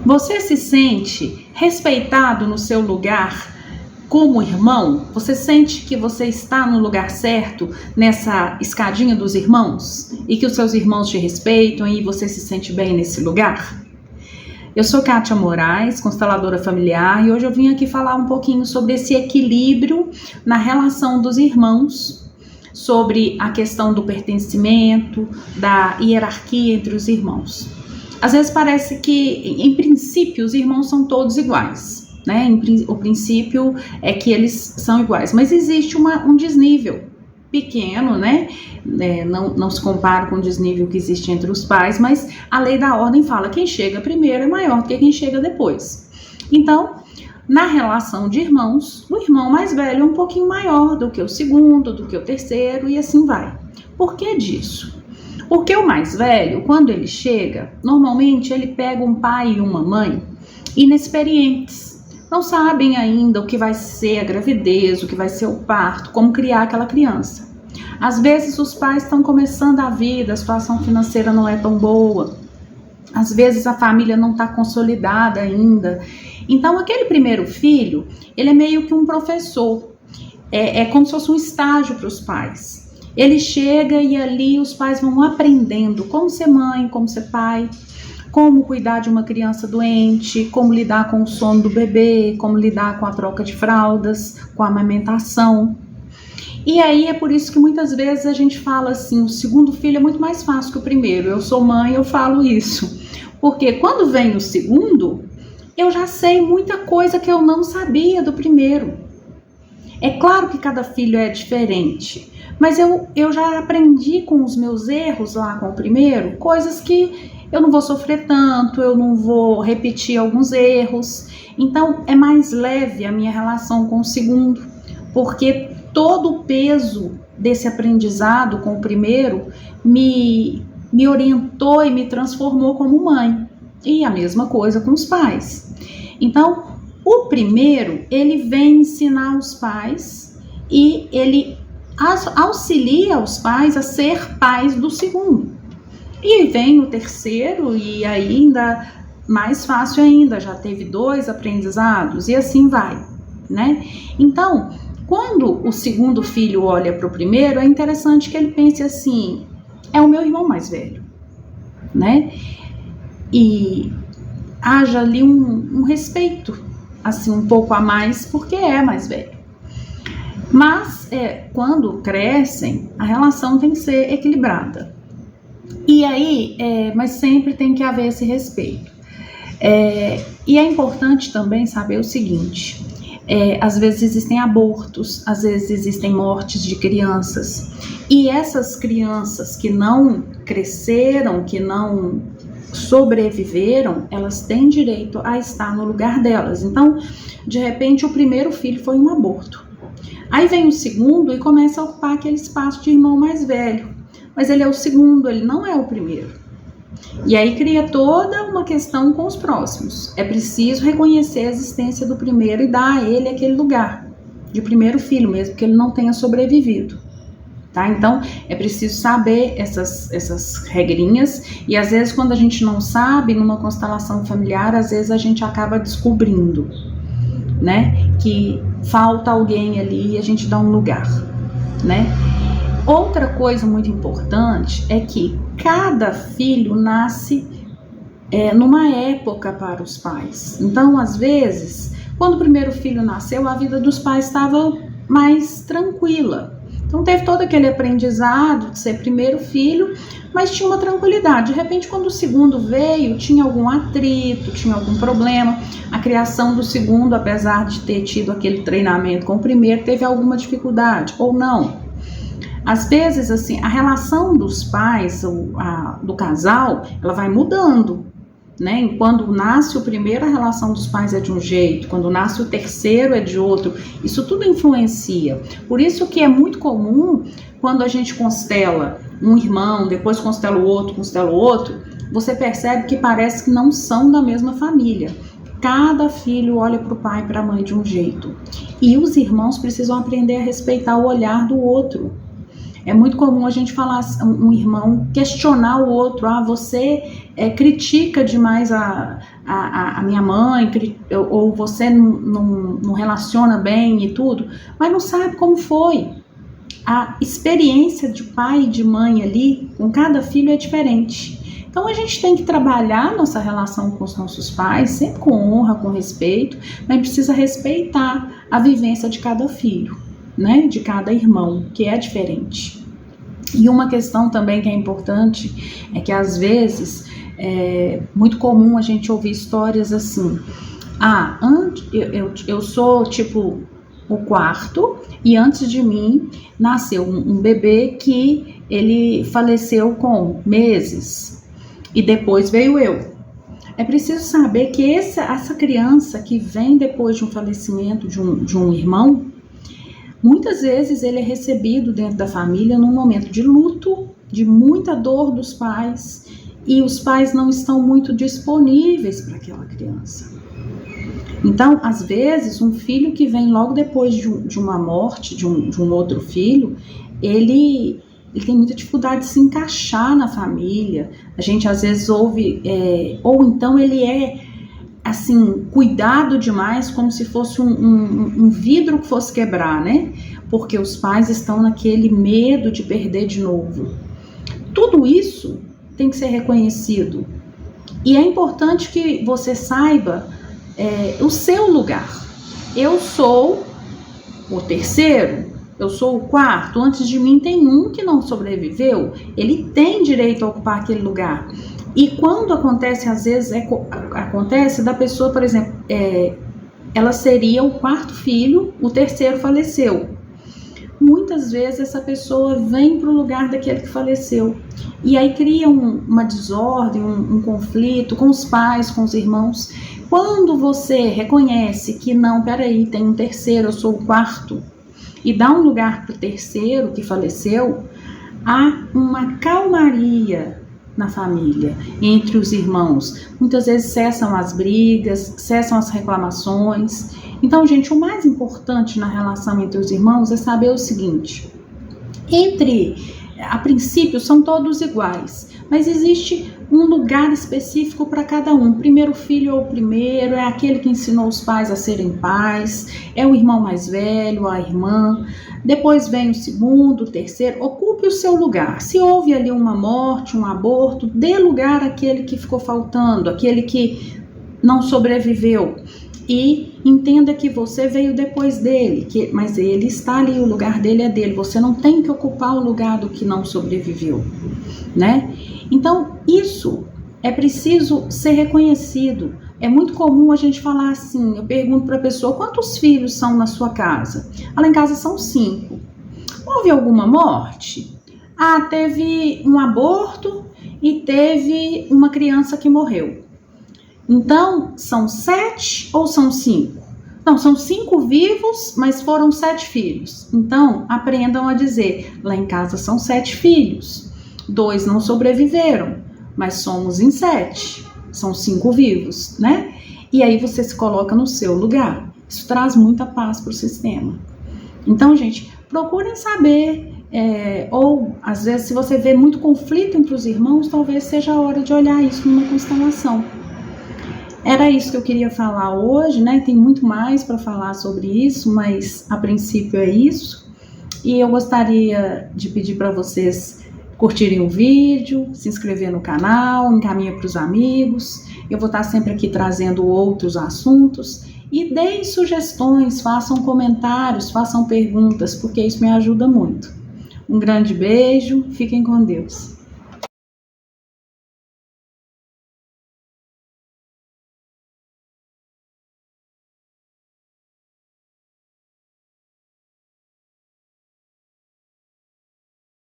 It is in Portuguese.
Você se sente respeitado no seu lugar como irmão? Você sente que você está no lugar certo nessa escadinha dos irmãos? E que os seus irmãos te respeitam e você se sente bem nesse lugar? Eu sou Kátia Moraes, consteladora familiar, e hoje eu vim aqui falar um pouquinho sobre esse equilíbrio na relação dos irmãos, sobre a questão do pertencimento, da hierarquia entre os irmãos. Às vezes parece que, em princípio, os irmãos são todos iguais, né? O princípio é que eles são iguais, mas existe um desnível pequeno, né? Não se compara com o desnível que existe entre os pais, mas a lei da ordem fala que quem chega primeiro é maior do que quem chega depois. Então, na relação de irmãos, o irmão mais velho é um pouquinho maior do que o segundo, do que o terceiro, e assim vai. Por que disso? Porque o mais velho, quando ele chega, normalmente ele pega um pai e uma mãe inexperientes. Não sabem ainda o que vai ser a gravidez, o que vai ser o parto, como criar aquela criança. Às vezes os pais estão começando a vida, a situação financeira não é tão boa. Às vezes a família não está consolidada ainda. Então aquele primeiro filho, ele é meio que um professor. É como se fosse um estágio para os pais. Ele chega e ali os pais vão aprendendo como ser mãe, como ser pai, como cuidar de uma criança doente, como lidar com o sono do bebê, como lidar com a troca de fraldas, com a amamentação. E aí é por isso que muitas vezes a gente fala assim, o segundo filho é muito mais fácil que o primeiro. Eu sou mãe, eu falo isso. Porque quando vem o segundo, eu já sei muita coisa que eu não sabia do primeiro. É claro que cada filho é diferente, mas eu já aprendi com os meus erros lá com o primeiro, coisas que eu não vou sofrer tanto, eu não vou repetir alguns erros. Então é mais leve a minha relação com o segundo, porque todo o peso desse aprendizado com o primeiro me orientou e me transformou como mãe. E a mesma coisa com os pais. Então, o primeiro, ele vem ensinar os pais e ele auxilia os pais a ser pais do segundo. E vem o terceiro e ainda mais fácil ainda, já teve 2 aprendizados e assim vai, né? Então, quando o segundo filho olha para o primeiro, é interessante que ele pense assim, é o meu irmão mais velho, né? E haja ali um respeito, assim, um pouco a mais, porque é mais velho. Mas, quando crescem, a relação tem que ser equilibrada. E aí, mas sempre tem que haver esse respeito. E é importante também saber o seguinte, às vezes existem abortos, às vezes existem mortes de crianças, e essas crianças que não cresceram, que não sobreviveram, elas têm direito a estar no lugar delas. Então, de repente, o primeiro filho foi um aborto. Aí vem o segundo e começa a ocupar aquele espaço de irmão mais velho. Mas ele é o segundo, ele não é o primeiro. E aí cria toda uma questão com os próximos. É preciso reconhecer a existência do primeiro e dar a ele aquele lugar de primeiro filho, mesmo que ele não tenha sobrevivido. Tá? Então, é preciso saber essas regrinhas, e às vezes quando a gente não sabe, numa constelação familiar, às vezes a gente acaba descobrindo, né, que falta alguém ali e a gente dá um lugar, né? Outra coisa muito importante é que cada filho nasce numa época para os pais. Então, às vezes, quando o primeiro filho nasceu, a vida dos pais estava mais tranquila. Então teve todo aquele aprendizado de ser primeiro filho, mas tinha uma tranquilidade. De repente, quando o segundo veio, tinha algum atrito, tinha algum problema. A criação do segundo, apesar de ter tido aquele treinamento com o primeiro, teve alguma dificuldade, ou não. Às vezes, assim, a relação dos pais, do casal, ela vai mudando, né? Quando nasce o primeiro, a relação dos pais é de um jeito, quando nasce o terceiro é de outro. Isso tudo influencia. Por isso que é muito comum, quando a gente constela um irmão, depois constela o outro, você percebe que parece que não são da mesma família. Cada filho olha para o pai e para a mãe de um jeito. E os irmãos precisam aprender a respeitar o olhar do outro. É muito comum a gente falar, um irmão questionar o outro, você critica demais a minha mãe, ou você não relaciona bem e tudo, mas não sabe como foi. A experiência de pai e de mãe ali, com cada filho, é diferente. Então a gente tem que trabalhar nossa relação com os nossos pais, sempre com honra, com respeito, mas precisa respeitar a vivência de cada filho, né? De cada irmão, que é diferente. E uma questão também que é importante é que às vezes é muito comum a gente ouvir histórias assim: eu sou tipo o quarto e antes de mim nasceu um bebê que ele faleceu com meses e depois veio eu. É preciso saber que essa criança que vem depois de um falecimento de um irmão, muitas vezes ele é recebido dentro da família num momento de luto, de muita dor dos pais, e os pais não estão muito disponíveis para aquela criança. Então, às vezes, um filho que vem logo depois de uma morte de um outro filho, ele tem muita dificuldade de se encaixar na família. A gente às vezes ouve, ou então ele é assim, cuidado demais, como se fosse um vidro que fosse quebrar, né? Porque os pais estão naquele medo de perder de novo. Tudo isso tem que ser reconhecido. E é importante que você saiba o seu lugar. Eu sou o terceiro, eu sou o quarto, antes de mim tem um que não sobreviveu, ele tem direito a ocupar aquele lugar. E quando acontece, às vezes, acontece da pessoa, por exemplo, ela seria o quarto filho, o terceiro faleceu. Muitas vezes essa pessoa vem para o lugar daquele que faleceu. E aí cria uma desordem, um conflito com os pais, com os irmãos. Quando você reconhece que não, peraí, tem um terceiro, eu sou o quarto, e dá um lugar para o terceiro que faleceu, há uma calmaria na família, entre os irmãos. Muitas vezes cessam as brigas, cessam as reclamações. Então, gente, o mais importante na relação entre os irmãos é saber o seguinte: a princípio são todos iguais, mas existe um lugar específico para cada um. O primeiro filho é o primeiro, é aquele que ensinou os pais a serem pais, é o irmão mais velho, a irmã. Depois vem o segundo, o terceiro. Ocupe o seu lugar. Se houve ali uma morte, um aborto, dê lugar àquele que ficou faltando, aquele que não sobreviveu. E entenda que você veio depois dele, mas ele está ali, o lugar dele é dele. Você não tem que ocupar o lugar do que não sobreviveu, né? Então, isso é preciso ser reconhecido. É muito comum a gente falar assim, eu pergunto para a pessoa: quantos filhos são na sua casa? Lá em casa são 5. Houve alguma morte? Teve um aborto e teve uma criança que morreu. Então, são 7 ou são 5? Não, são 5 vivos, mas foram 7 filhos. Então, aprendam a dizer: lá em casa são 7 filhos. 2 não sobreviveram, mas somos em 7. São 5 vivos, né? E aí você se coloca no seu lugar. Isso traz muita paz para o sistema. Então, gente, procurem saber. Ou, às vezes, se você vê muito conflito entre os irmãos, talvez seja a hora de olhar isso numa constelação. Era isso que eu queria falar hoje, né? Tem muito mais para falar sobre isso, mas a princípio é isso. E eu gostaria de pedir para vocês curtirem o vídeo, se inscrever no canal, encaminha para os amigos. Eu vou estar sempre aqui trazendo outros assuntos. E deem sugestões, façam comentários, façam perguntas, porque isso me ajuda muito. Um grande beijo, fiquem com Deus.